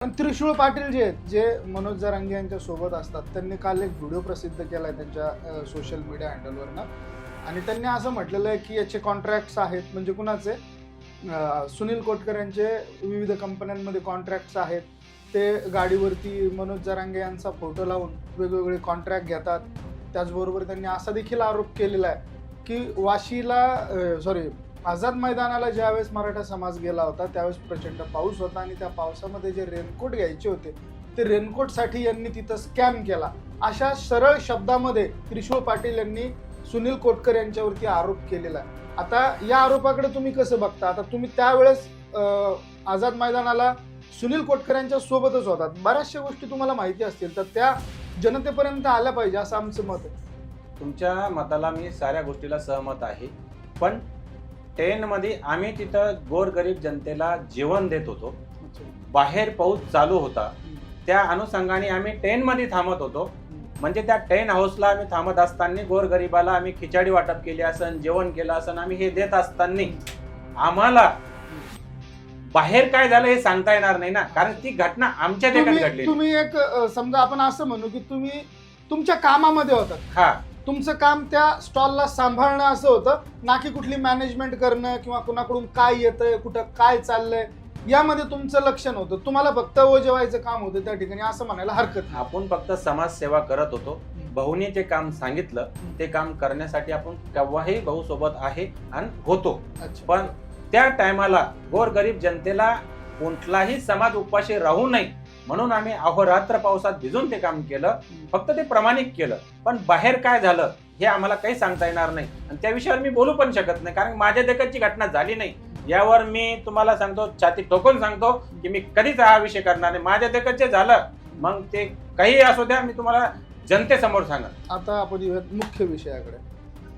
पण त्रिशूळ पाटील जे आहेत, जे मनोज जरांगे यांच्या सोबत असतात, त्यांनी काल एक व्हिडिओ प्रसिद्ध केलाय त्यांच्या सोशल मीडिया हँडलवरनं. आणि त्यांनी असं म्हटलेलं आहे की याचे कॉन्ट्रॅक्ट्स आहेत, म्हणजे कुणाचे, सुनील कोटकर यांचे विविध कंपन्यांमध्ये कॉन्ट्रॅक्ट्स आहेत. ते गाडीवरती मनोज जरांगे यांचा फोटो लावून वेगवेगळे कॉन्ट्रॅक्ट घेतात. त्याचबरोबर त्यांनी असा देखील आरोप केलेला आहे की वाशीला आझाद मैदानाला ज्यावेळेस मराठा समाज गेला होता त्यावेळेस प्रचंड पाऊस होता आणि त्या पावसामध्ये जे रेनकोट घ्यायचे होते ते रेनकोटसाठी यांनी तिथं स्कॅम केला. अशा सरळ शब्दामध्ये त्रिशूळ पाटील यांनी सुनील कोटकर यांच्यावरती आरोप केलेला आहे. आता या आरोपाकडे तुम्ही कसं बघता? आता तुम्ही त्यावेळेस आझाद मैदानाला सुनील कोटकर यांच्या सोबतच होतात, बऱ्याचशा गोष्टी तुम्हाला माहिती असतील, तर त्या जनतेपर्यंत आल्या पाहिजे असं आमचं मत आहे. तुमच्या मताला मी साऱ्या गोष्टीला सहमत आहे, पण ट्रेनमध्ये आम्ही तिथं गोरगरीब जनतेला जेवण देत होतो. बाहेर पाऊस चालू होता, त्या अनुषंगाने आम्ही ट्रेनमध्ये थांबत होतो. म्हणजे त्या ट्रेन हाऊसला आम्ही थांबत असताना गोरगरिबाला आम्ही खिचडी वाटप केली असन, जेवण केलं असन, आम्ही हे देत असताना आम्हाला बाहेर काय झालं हे सांगता येणार नाही ना, कारण ती घटना आमच्या ठिकाणी घडली. तुम्ही एक समजा आपण असं म्हणू की तुम्ही तुमच्या कामामध्ये होतात. हा, तुमचं काम त्या स्टॉलला सांभाळणं असं होतं, ना की कुठली मॅनेजमेंट करणं किंवा कुणाकडून काय येतंय, कुठं काय चाललंय यामध्ये तुमचं लक्ष नव्हतं. तुम्हाला फक्त जेवायचं काम होतं त्या ठिकाणी, असं म्हणायला हरकत नाही. आपण फक्त समाजसेवा करत होतो. भाऊने जे काम सांगितलं ते काम करण्यासाठी आपण केव्हाही भाऊ सोबत आहे आणि होतो. पण त्या टायमाला गोरगरीब जनतेला कोणताही समाज उपाशी राहू नये म्हणून आम्ही अहोरात्र पावसात भिजून ते काम केलं. फक्त ते प्रामाणिक केलं, पण बाहेर काय झालं हे आम्हाला काही सांगता येणार नाही आणि त्या विषयावर मी बोलू पण शकत नाही, कारण माझ्या देखतची घटना झाली नाही. यावर मी तुम्हाला सांगतो, छाती ठोकून सांगतो की मी कधीच हा विषय करणार नाही. माझ्या देखत जे झालं मग ते काही असू द्या, मी तुम्हाला जनतेसमोर सांगा. आता आपण मुख्य विषयाकडे